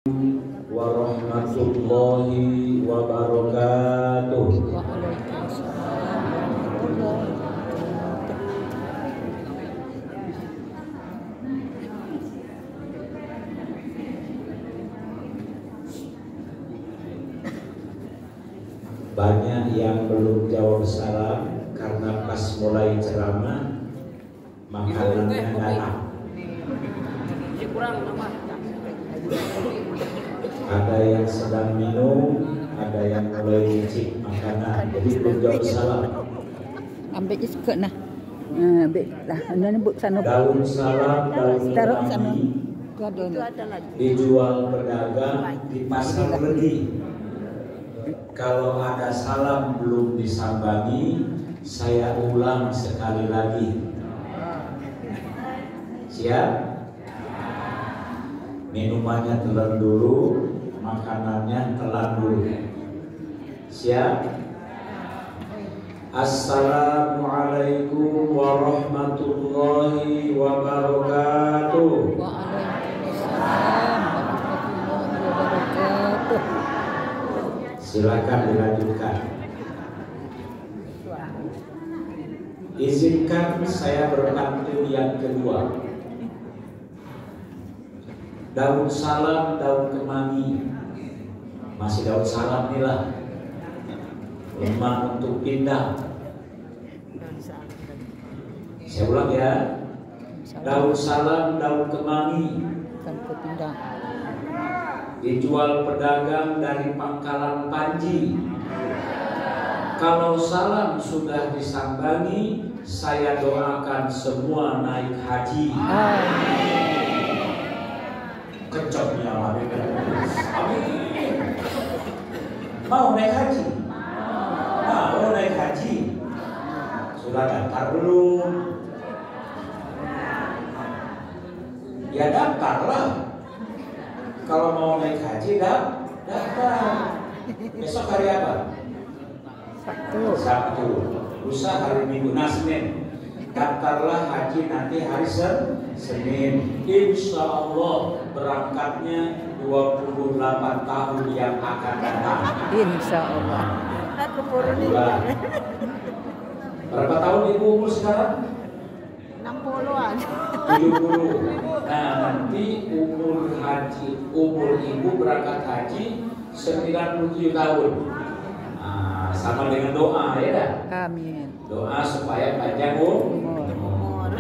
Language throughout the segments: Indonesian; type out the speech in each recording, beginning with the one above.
Warahmatullahi wabarakatuh. Banyak yang belum jawab salam karena pas mulai ceramah makanannya datang. Ada yang sedang minum, ada yang mulai nyicip makanan, jadi belum jawab salam. Ambil je suka nah. Ambil lah. Anda sebut sana. Daun salam, daun Taruh sana. kemangi, Tu ada lagi. dijual pedagang di pasar Legi. Kalau ada salam belum disambangi, saya ulang sekali lagi. Siap? Minumannya telan dulu, makanannya telan dulu. Siap? Assalamualaikum warahmatullahi wabarakatuh. Waalaikumsalam warahmatullahi wabarakatuh. Silakan dilanjutkan. Izinkan saya berpantun yang kedua. Daun salam, daun kemangi. Masih daun salam nih lah. Lemah untuk pindah. Saya ulang ya. Daun salam, daun kemangi, Tanpa pindah. dijual pedagang dari pangkalan Panji. Kalau salam sudah disambangi, saya doakan semua naik haji. Kecoknya amin. Mau naik haji? Mau naik haji? Sudah daftar belum? Ya daftarlah. Kalau mau naik haji, daftar. Besok hari apa? Sabtu. Lusa hari Minggu, Senin. Daftarlah haji nanti hari Senin. Insya Allah berangkatnya 28 tahun yang akan datang. Insya Allah. Berapa tahun ibu umur sekarang? 60-an. 70. Nah, nanti umur ibu berangkat haji 97 tahun. Nah, sama dengan doa ya dah. Amin. Doa supaya panjang Umur.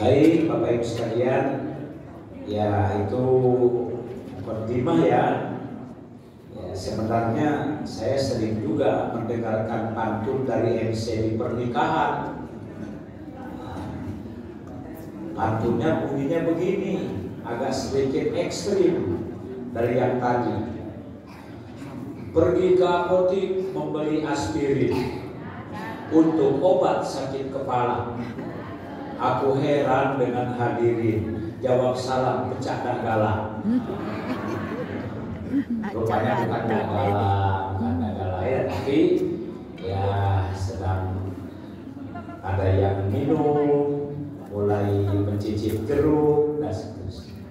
Baik Bapak Ibu sekalian, ya itu mukadimah ya. Ya, sebenarnya saya sering juga mendengarkan pantun dari MC di pernikahan. Pantunnya bunyinya begini, agak sedikit ekstrim dari yang tadi. Pergi ke apotik membeli aspirin untuk obat sakit kepala. Aku heran dengan hadirin, jawab salam pecah dak galak. Rupanya bukan dak galak ya, tapi ya sedang ada yang minum, mulai mencicip jeruk dan seterusnya.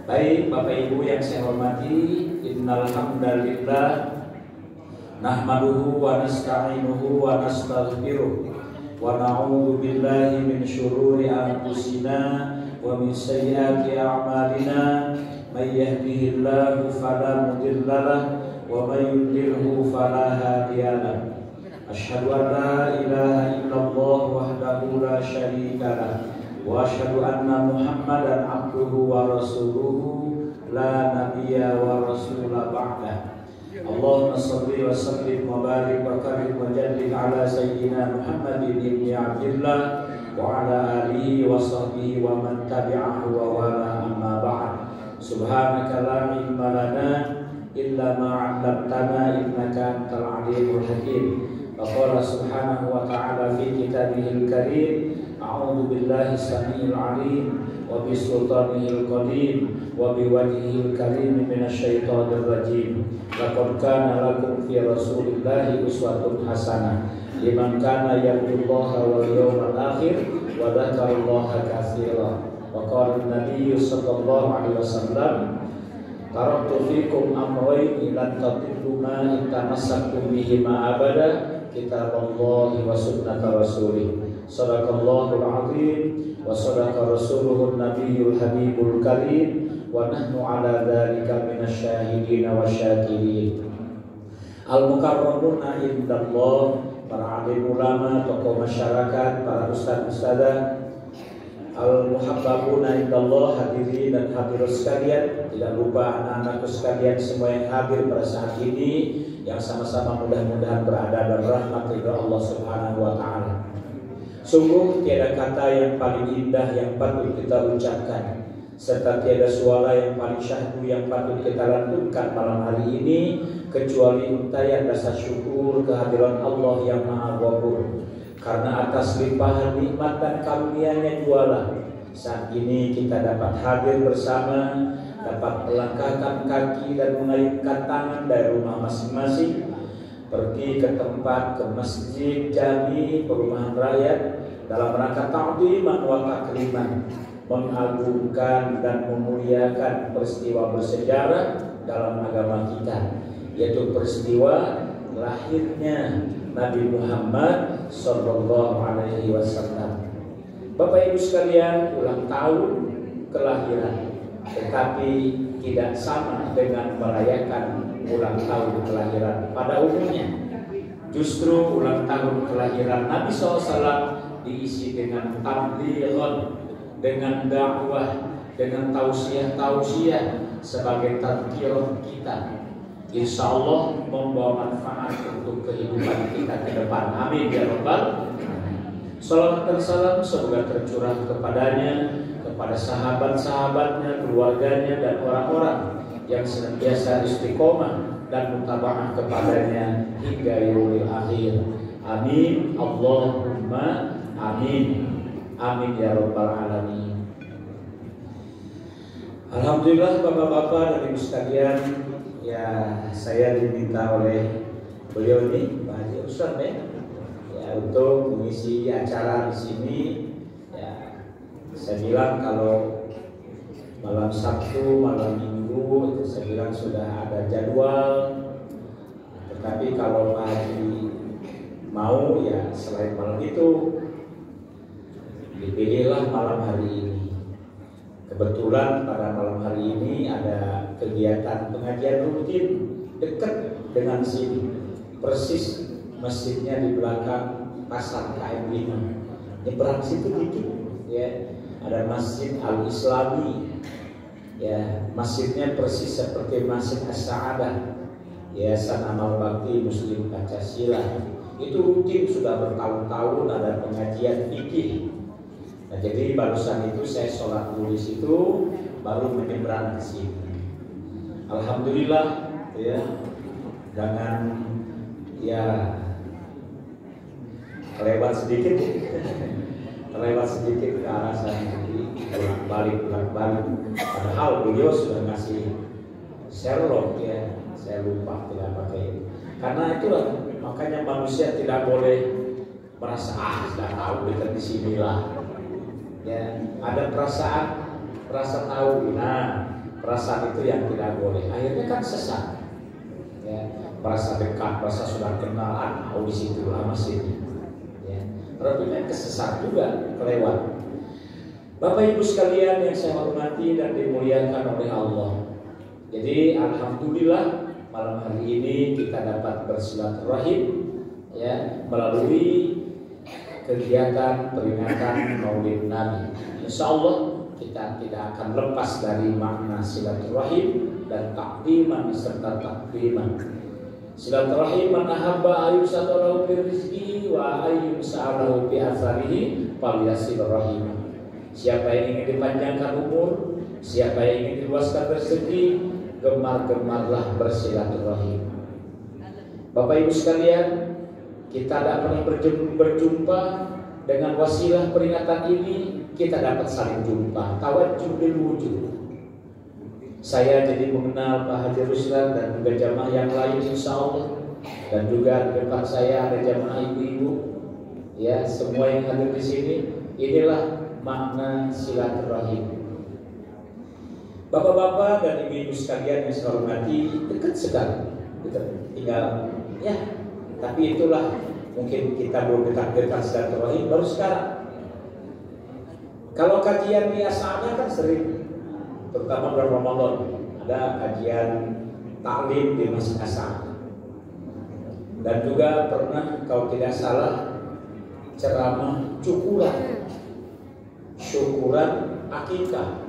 Baik Bapak Ibu yang saya hormati, innal hamdalillah nahmaduhu wa nasta'inuhu wa nastaghfiruh wa na'udzu billahi min syururi anfusina wa min sayyiati a'malina may yahdihillahu fala mudhillalah wa may yudlilhu fala hadiyalah. Asyhadu an la ilaha illallah wahdahu la syarikalah wa asyhadu anna Muhammadan abduhu wa rasuluhu la nabiyya wa rasula ba'dah. Allahumma shalli wa sallim wa barik wa karim wa jallil ala sayyidina Muhammadin ibni Abdillah wa ala alihi wa sahbihi wa man tabi'ahu wa wala amma ba'd. Subhanaka la ilma lana illa ma 'allamtana innaka antal alimul hakim. Faqala subhanahu wa ta'ala fi kitabihil karim, a'udzu billahi samiil 'alim wa bi sultanihil qadim wa bi wajhihil karim minasyaitonir rajim. Laqad kana lakum fi rasulillahi uswatun hasanah liman kana yarjullaha wal yawmal akhir wa dzakarallaha katsiran. Wa qala an-nabiy sallallahu alaihi wasallam, taraktu fikum amrayni lan tadillu ma in tamassaktum bihima abada, kitaballahi wa sunnata rasulih. Sadaqallahul azim wa sadaqa rasuluhun nabiyyul habibul karim wa nahnu ala dzalika minasyahidin wa syakirin. Al-mukarramuna indallah, para alim ulama, tokoh masyarakat, para ustaz-ustazah, al-muhabbabuna indallah, hadirin dan hadirat sekalian, tidak lupa anak-anakku sekalian semua yang hadir pada saat ini, yang sama-sama mudah-mudahan berada dalam rahmat ridha Allah Subhanahu wa taala. Sungguh tiada kata yang paling indah yang patut kita ucapkan, serta tiada suara yang paling syahdu yang patut kita lantunkan malam hari ini, kecuali untayan rasa syukur kehadiran Allah yang Maha Ghafur. Karena atas limpahan nikmat dan karunia-Nya jualah saat ini kita dapat hadir bersama, dapat melangkahkan kaki dan mengayunkan tangan dari rumah masing-masing, pergi ke tempat, ke masjid, jami, perumahan rakyat, dalam rangka ta'dhiman wa takriman, mengagungkan dan memuliakan peristiwa bersejarah dalam agama kita, yaitu peristiwa lahirnya Nabi Muhammad sallallahu alaihi wasallam. Bapak Ibu sekalian, ulang tahun kelahiran, tetapi tidak sama dengan merayakan ulang tahun kelahiran pada umumnya. Justru ulang tahun kelahiran Nabi SAW diisi dengan tablighan, dengan dakwah, dengan tausiah-tausiah sebagai tadhkirah kita. Insya Allah membawa manfaat untuk kehidupan kita ke depan. Amin ya rabbal. Salawat dan salam semoga tercurah kepadanya, kepada sahabat-sahabatnya, keluarganya, dan orang-orang yang senantiasa istiqomah dan mutaba'ah kepadanya hingga yaumil akhir. Amin Allahumma amin. Amin ya rabbal alamin. Alhamdulillah bapak-bapak dan ibu sekalian, ya saya diminta oleh beliau ini, Pak Haji Ustaz ya, untuk mengisi acara di sini. Ya, saya bilang kalau malam Sabtu, malam Minggu, saya bilang sudah ada jadwal. Tetapi kalau Pak Haji mau, ya selain malam itu dipilihlah malam hari ini. Kebetulan pada malam hari ini ada kegiatan pengajian rutin dekat dengan sini, persis masjidnya di belakang pasar KM 5. Nyebrang situ dikit, ya ada Masjid Al-Islami, ya masjidnya persis seperti Masjid As-Sa'adah, Yayasan Amal Bakti Muslim Pancasila. Itu rutin sudah bertahun-tahun ada pengajian fikih. Nah, jadi barusan itu saya sholat dulu di situ, baru menyeberang ke sini. Alhamdulillah, ya, dengan ya kelewat sedikit ke arah sana, balik. Padahal beliau sudah ngasih Sherlock, ya, saya lupa tidak pakai itu. Karena itulah makanya manusia tidak boleh merasa sudah tahu dekat di sinilah. Ya, ada rasa tahu. Nah, perasaan itu yang tidak boleh. Akhirnya kan sesat. Ya, merasa dekat, merasa sudah kenal, di situ lah masjidnya. Ya, artinya kesesat juga, kelewat. Bapak Ibu sekalian yang saya hormati dan dimuliakan oleh Allah. Jadi alhamdulillah malam hari ini kita dapat bersilaturahim, ya, melalui kegiatan peringatan Maulid Nabi. Insya Allah kita tidak akan lepas dari makna silaturahim dan takdiman serta takdiman. Silaturahim man ahabba ayyusatalahu bi rizqihi wa ayyusa'alahu bi atharihi falyasil rahimah. Siapa yang ingin dipanjangkan umur, siapa yang ingin diluaskan rezeki, gemar-gemarlah bersilaturahim. Bapak Ibu sekalian, kita tidak pernah berjumpa, dengan wasilah peringatan ini kita dapat saling jumpa, tawajjuh bil wujud. Saya jadi mengenal Pak Haji Ruslan dan juga jamaah yang lain insya Allah, dan juga di depan saya ada jamaah ibu-ibu, ya semua yang hadir di sini. Inilah makna silaturahim. Bapak-bapak dan ibu-ibu sekalian yang saya hormati, dekat sekali, tinggal ya. Tapi itulah mungkin kita belum ditakdirkan silaturahim baru sekarang. Kalau kajian di asalnya kan sering, terutama bulan Ramadan ada kajian taklim di masjid asal. Dan juga pernah kalau tidak salah ceramah syukuran akikah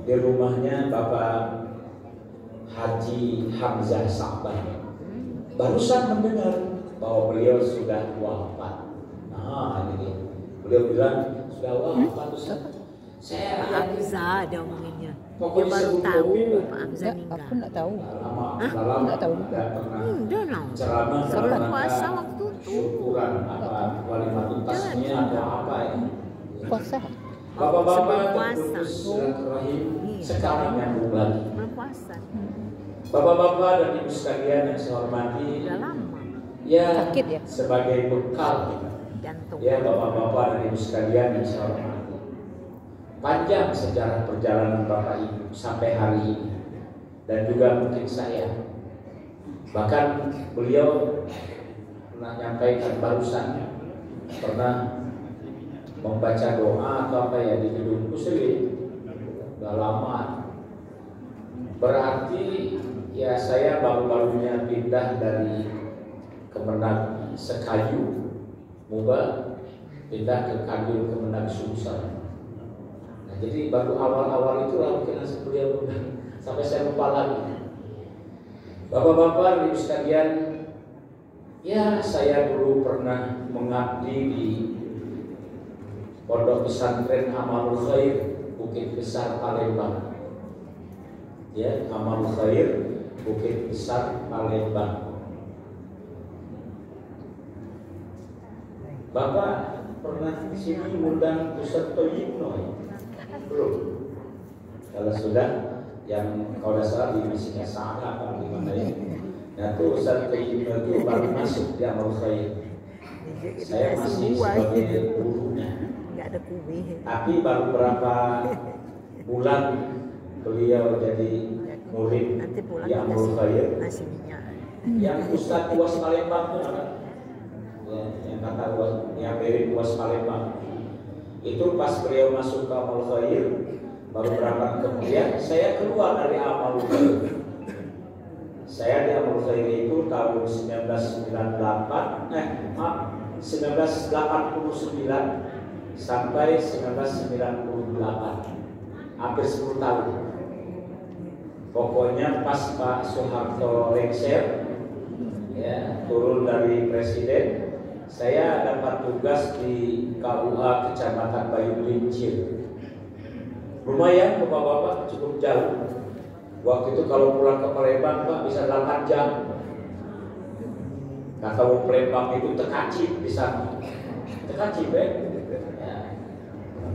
di rumahnya Bapak Haji Hamzah Sa'ban. Barusan mendengar bahwa beliau sudah wafat. Nah, ini dia. Beliau bilang sudah wafat Ustaz. Saya Pak Hamzah ada omongannya. Dia pokoknya baru sebelum tahu Covid, Pak Hamzah meninggal. Aku nak tahu. lama Nggak tahu juga. nggak pernah Udah lah. ceramah Sebelum dalam puasa rangka waktu itu. syukuran apa walimatul tasmiyah atau apa ya. Puasa. Bapak-bapak Sebelum puasa. terputus silaturahim Iya. sekarang nyambung lagi. Berpuasa. Bapak-bapak dan ibu sekalian yang saya hormati, Udah lama. ya, Sakit ya? sebagai bekal Jantung. ya bapak-bapak dan ibu sekalian yang saya hormati. Panjang sejarah perjalanan Bapak Ibu sampai hari ini, dan juga mungkin saya. Bahkan beliau pernah nyampaikan barusan, pernah membaca doa atau apa ya di gedung muslim. Udah lama. Berarti ya saya baru-barunya pindah dari Kemenang Sekayu, Muba, pindah ke Kadin Kemenang Sumsel. Nah, jadi baru awal-awal itulah mungkin beliau sampai saya lupa lagi. Bapak-bapak, ibu sekalian, ya saya dulu pernah mengabdi di Pondok Pesantren Amalul Khair Bukit Besar Palembang. Ya, Amalul Khair Bukit Besar Palembang. Bapak pernah di sini mengundang Ustaz Toyibno ya? Belum. Kalau sudah, yang kalau salah di misinya salah atau di mana ya? Nah itu Ustaz Toyibno itu baru masuk di Amalul Khair. Saya masih sebagai gurunya. Nggak ada kue. Tapi baru berapa bulan beliau jadi murid Nanti pulang di Amalul Khair. nasi minyak. Yang Ustaz Uwas Palembang itu apa? Ya, yang kata Uwas, yang mirip Uwas Palembang. Itu pas beliau masuk ke Amalul Khair, baru berapa kemudian saya keluar dari Amalul Khair. Saya di Amalul Khair itu tahun 1989 sampai 1998, hampir 10 tahun. Pokoknya pas Pak Soeharto lengser, ya, turun dari presiden, saya dapat tugas di KUA Kecamatan Bayu Lincir. Lumayan bapak-bapak, cukup jauh. Waktu itu kalau pulang ke Palembang Pak bisa 8 jam. Nah kalau Palembang itu Tekacip di sana. Tekacip ya.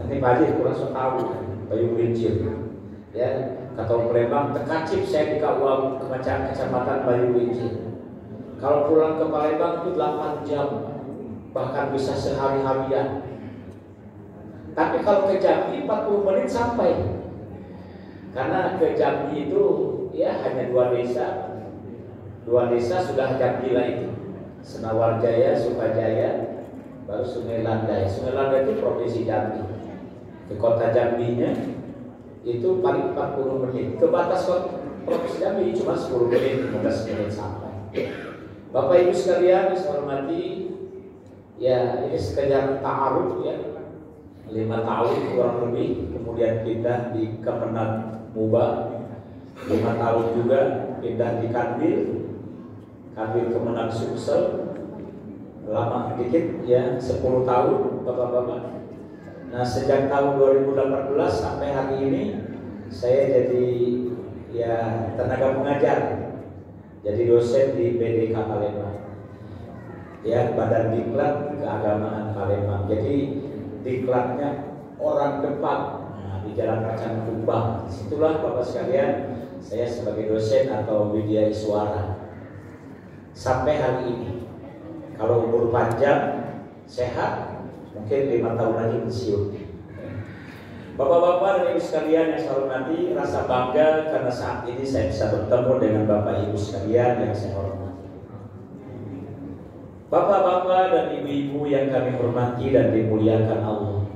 Nanti Pak Haji kurang so tahu Bayu Lincir. Ya, kata Palembang Tekacip saya di KUA Kecamatan Bayu Lincir. Kalau pulang ke Palembang itu 8 jam, bahkan bisa sehari-harian. Tapi kalau ke Jambi 40 menit sampai. Karena ke Jambi itu ya hanya 2 desa. 2 desa sudah Jambi lah itu. Senawarjaya, Sukajaya, baru Sungai Landai. Sungai Landai itu provinsi Jambi. Ke kota Jambinya itu paling 40 menit. Ke batas kota provinsi Jambi cuma 10 menit, 15 menit sampai. Bapak Ibu sekalian saya hormati, ya ini sekedar ta'aruf ya. 5 tahun kurang lebih, kemudian pindah di Kemenang Muba. 5 tahun juga pindah di Kadin Kemenang Sumsel. Lama sedikit ya, 10 tahun bapak-bapak. Nah sejak tahun 2018 sampai hari ini saya jadi ya tenaga pengajar, jadi dosen di BDK Palembang, ya Badan Diklat Keagamaan Palembang. Jadi diklatnya orang depan, nah, di Jalan Kacang Kumbang. Situlah bapak sekalian saya sebagai dosen atau widya suara sampai hari ini. Kalau umur panjang, sehat, mungkin 5 tahun lagi pensiun. Bapak-bapak dan ibu sekalian yang saya hormati, rasa bangga karena saat ini saya bisa bertemu dengan bapak ibu sekalian yang saya hormati. Bapak-bapak dan ibu-ibu yang kami hormati dan dimuliakan Allah.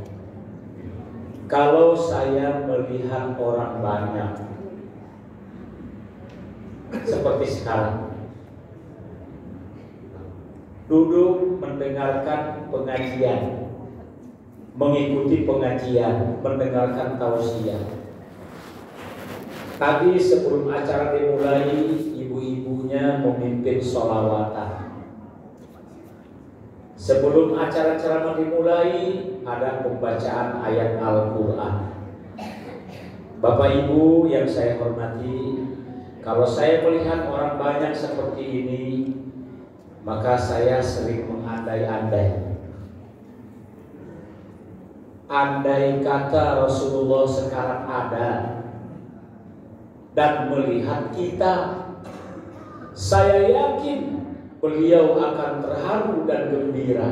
Kalau saya melihat orang banyak seperti sekarang, duduk mendengarkan pengajian, mengikuti pengajian, mendengarkan tausiah. Tadi sebelum acara dimulai, ibu-ibunya memimpin sholawatan. Sebelum acara ceramah dimulai, ada pembacaan ayat Al-Quran. Bapak Ibu yang saya hormati, kalau saya melihat orang banyak seperti ini, maka saya sering mengandai-andai. Andai kata Rasulullah sekarang ada dan melihat kita, saya yakin beliau akan terharu dan gembira.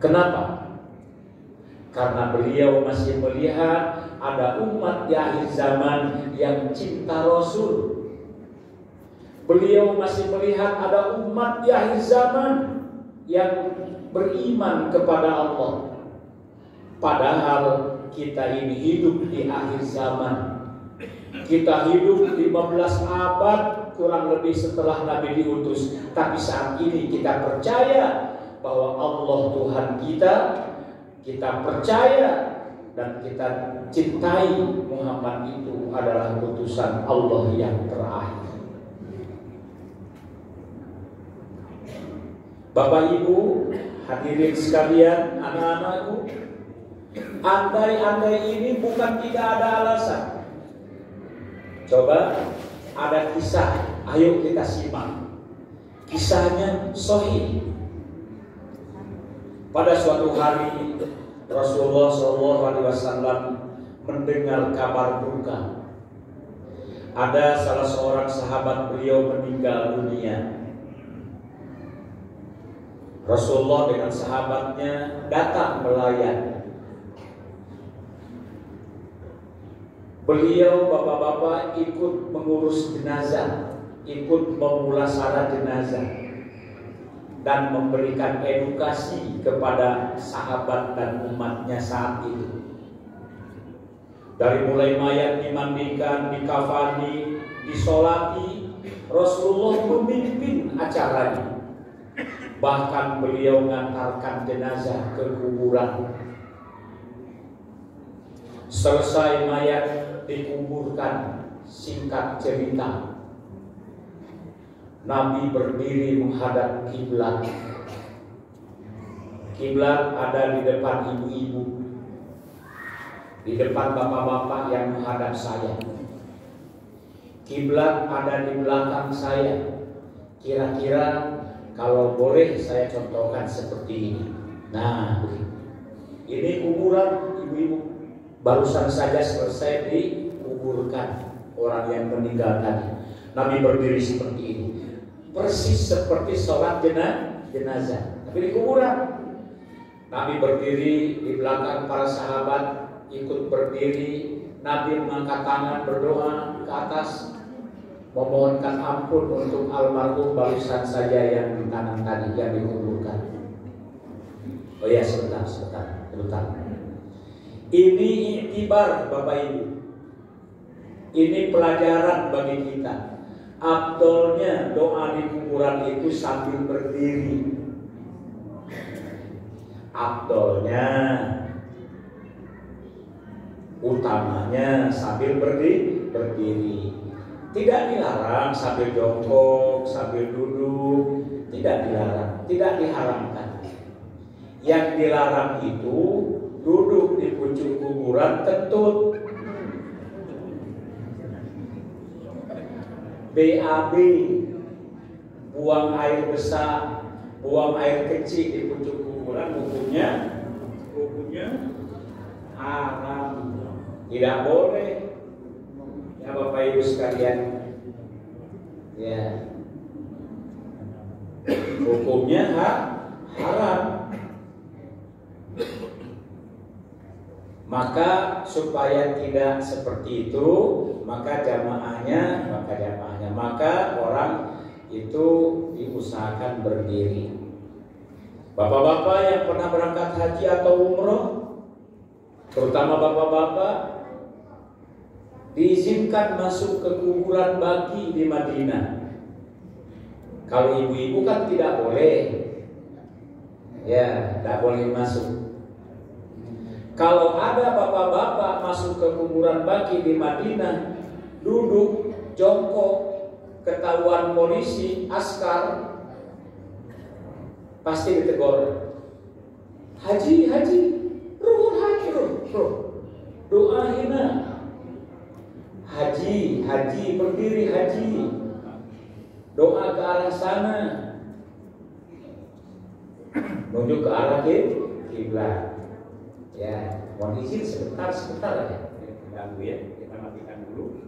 Kenapa? Karena beliau masih melihat ada umat di akhir zaman yang cinta Rasul. Beliau masih melihat ada umat di akhir zaman yang beriman kepada Allah. Padahal kita ini hidup di akhir zaman. Kita hidup 15 abad kurang lebih setelah Nabi diutus. Tapi saat ini kita percaya bahwa Allah Tuhan kita percaya dan kita cintai Muhammad itu adalah utusan Allah yang terakhir. Bapak Ibu, hadirin sekalian, anak-anakku, andai-andai ini bukan tidak ada alasan. Coba ada kisah, ayo kita simak. Kisahnya sahih. Pada suatu hari Rasulullah SAW mendengar kabar duka. Ada salah seorang sahabat beliau meninggal dunia. Rasulullah dengan sahabatnya datang melayani. Beliau bapak-bapak ikut mengurus jenazah, ikut memulasarah jenazah, dan memberikan edukasi kepada sahabat dan umatnya saat itu. Dari mulai mayat dimandikan, dikafani, disolati, Rasulullah memimpin acaranya. Bahkan beliau mengantarkan jenazah ke kuburan. Selesai mayat dikuburkan, singkat cerita, Nabi berdiri menghadap kiblat. Kiblat ada di depan ibu-ibu, di depan bapak-bapak yang menghadap saya. Kiblat ada di belakang saya. Kira-kira kalau boleh saya contohkan seperti ini. Nah, ini kuburan ibu-ibu. Barusan saja selesai dikuburkan orang yang meninggal tadi. Nabi berdiri seperti ini, persis seperti sholat jenazah, tapi di kuburan. Nabi berdiri di belakang para sahabat, ikut berdiri. Nabi mengangkat tangan berdoa ke atas, memohonkan ampun untuk almarhum barusan saja yang di kanan tadi yang dikuburkan. Oh ya, sebentar. Ini iktibar Bapak Ibu. Ini pelajaran bagi kita. Afdolnya doa di kuburan itu sambil berdiri. Afdolnya, utamanya sambil berdiri. Tidak dilarang sambil jongkok, sambil duduk, tidak dilarang, tidak diharamkan. Yang dilarang itu duduk di pucuk kuburan kentut. BAB, buang air besar, buang air kecil di pucuk kuburan, hukumnya haram, tidak boleh. Ya Bapak Ibu sekalian, ya hukumnya haram. Maka supaya tidak seperti itu, maka orang itu diusahakan berdiri. Bapak-bapak yang pernah berangkat haji atau umroh, terutama bapak-bapak, diizinkan masuk ke kuburan baqi di Madinah. Kalau ibu-ibu kan tidak boleh, ya, tidak boleh masuk. Kalau ada bapak-bapak masuk ke kuburan baqi di Madinah, duduk, jongkok, ketahuan polisi, askar, pasti ditegur. Haji, ruh haji, ruh. Doa hina. Haji, berdiri haji. Doa ke arah sana. Nunjuk ke arah kiblat. Ya, mohon izin sebentar aja. Ganggu ya, kita matikan dulu.